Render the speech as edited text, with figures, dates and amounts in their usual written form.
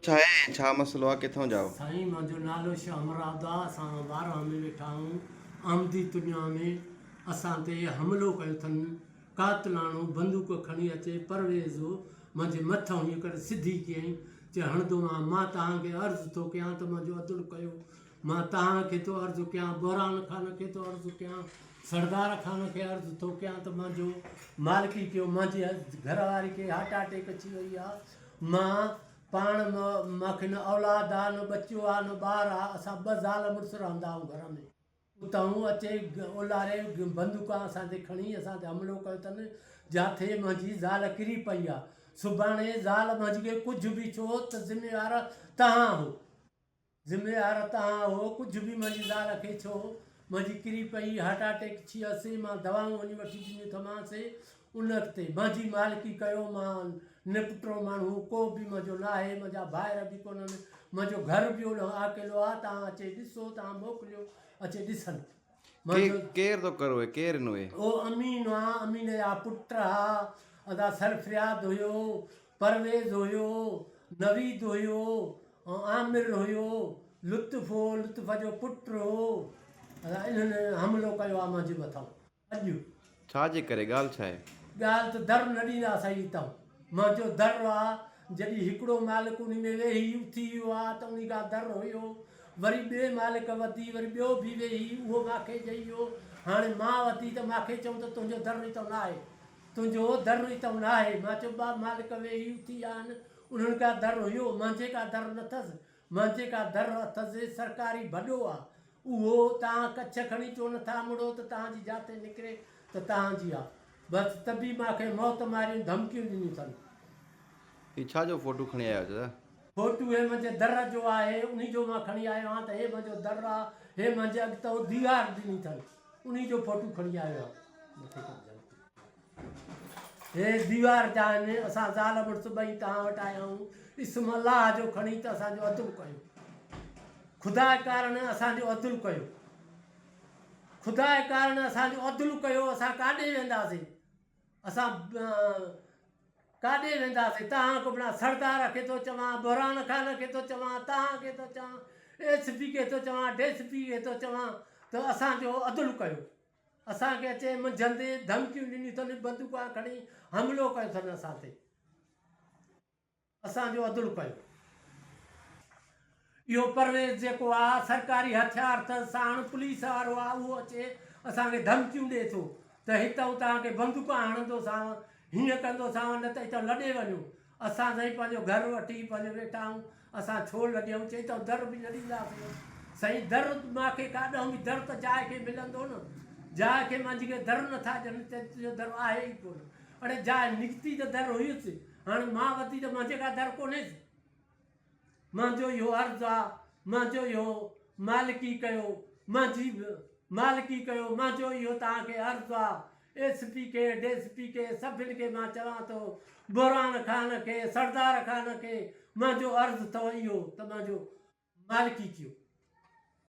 छा आहे, छा मसलो आहे, किथां जाओ? साईं मुंहिंजो नालो शामराव आहे। असां 12 में वेठा आहियूं। आमदी दुनिया में असां ते हमिलो कयो अथनि। कातलाणो बंदूक खणी अचे परवेज़ मुंहिंजे मथां हीअं करे सिधी कयईं। चए हणंदोमांव, मां तव्हांखे अर्ज़ु थो कयां त मुंहिंजो अदुल कयो। मां तव्हांखे थो अर्ज़ु कयां, बुरहान ख़ान खे थो अर्ज़ु कयां, सरदार ख़ान खे अर्ज़ु थो कयां त मुंहिंजो मालिकी कयो। मुंहिंजी घरवारी खे हार्ट अटैक अची वई आहे। मां पाण मूंखे न औलाद आहे, न बचियो आहे, न ॿारु आहे। असां 2 ज़ाल मुड़ुसु रहंदा आहियूं घर में। उतां अचे ओलारे बंदूकां असां ते खणी असां ते हमिलो कयो अथनि। जिथे मुंहिंजी ज़ाल किरी पई आहे। सुभाणे ज़ाल मुंहिंजी खे कुझु बि थियो त ज़िमेवार तव्हां हो, ज़िमेवार तव्हां हो। कुझु बि मुंहिंजी ज़ाल खे छो, मुंहिंजी किरी पई, हार्ट अटैक थी हुअसि, मां दवाऊं वञी वठी ॾिनियूं अथमांसि। उन ते मुंहिंजी मालिकी कयो। मां निपटो माण्हू को बि मुंहिंजो न आहे, मुंहिंजा भाइर बि कोन्हनि, मुंहिंजो घर बि ओॾो अकेलो आहे। तव्हां अचे ॾिसो, तव्हां मोकिलियो अचे ॾिसनि। केरु थो करो, केरु नुए? ओ अमीन आहे, अमीन जा पुट आहे। अदा सरफियाद हुयो, परवेज़ हुयो, नवीद हुयो, आमिर हुयो, लुत्फ़ हो, लुत्फ़ जो पुटु हो। इन्हनि हमिलो कयो आहे मुंहिंजे मथां अॼु। छा जे करे, ॻाल्हि छा आहे? ॻाल्हि त दर न ॾींदा सही अथऊं। मुंहिंजो दर आहे, जॾहिं हिकिड़ो मालिक उन में वेही उथी वियो आहे त उन खां दर हुयो। वरी ॿिए मालिक वधी, वरी ॿियो बि वेही, उहो मूंखे ॾेई वियो। हाणे मां वधी त मूंखे चऊं त तुंहिंजो दर ई त न आहे, तुंहिंजो दर ई त न आहे। मां चयो 2 मालिक वेही उथी विया आहिनि, उन्हनि खां दर हुयो, मुंहिंजे का दर न अथसि। मुंहिंजे का दर अथसि सरकारी भॾो आहे। उहो तव्हां कच्छ खणी चो नथा मुड़ो त तव्हांजी जाते निकिरे त तव्हांजी आहे। बसि त बि मूंखे मौत मारियूं धमकियूं ॾिनियूं अथनि। हीउ छा जो फोटू खणी आया आहियो दादा? फोटू हे मुंहिंजे दर जो आहे, उन जो मां खणी आयो आहियां त हे मुंहिंजो दर आहे। हे मुंहिंजे अॻिते दीवार ॾिनी अथनि, उन जो फोटू खणी आयो आहे। हे दीवार जा आहिनि। असां ज़ाल मुड़ुसु 2 तव्हां वटि आया आहियूं। इस्म अलाह जो खणी त असांजो अदुल कयो। ख़ुदा जे कारण असांजो अदुल कयो। ख़ुदा जे कारण असांजो अदुल कयो। असां काॾे वेंदासीं? असां काॾे वेंदासीं? तव्हां को बिना सरदार खे थो चवां, बुरहान ख़ान खे थो चवां, तव्हांखे थो चवां, एसपी खे थो चवां, डेसपी खे थो चवां त असांजो अदुल कयो। असांखे अचे मुंझंदे धमकियूं ॾिनियूं अथनि, बंदूकां खणी हमिलो कयो अथनि असां ते। असांजो अदुल कयो। इहो परवेज़ जेको आहे सरकारी हथियार अथसि, साण पुलिस वारो आहे, उहो अचे असांखे धमकियूं ॾिए थो त हितां तव्हांखे बंदूकां हणंदोसांव, हीअं कंदोसांव, न त हितां लॾे वञो। असां साईं पंहिंजो घरु वठी पंहिंजो वेठा आहियूं। असां छो लॾूं? चई त दर बि न ॾींदासीं। साईं दर मूंखे काॾों बि दर त जाइ खे मिलंदो न। जाइ खे मुंहिंजी खे दर नथा ॾियनि त तुंहिंजो दर आहे ई कोन। अड़े जाइ निकिती त दर हुयुसि, हाणे मां वधी त मुंहिंजे का दर कोन्हे। मुंहिंजो इहो अर्ज़ु आहे, मुंहिंजो इहो मालिकी कयो, मुंहिंजी मालिकी कयो। मुंहिंजो इहो तव्हांखे अर्ज़ु आहे। एसपी खे, डेसपी खे, सभिनि खे मां चवां थो, बुरहान ख़ान खे, सरदार ख़ान खे मुंहिंजो अर्ज़ु अथव इहो त मुंहिंजो मालिकी कयो।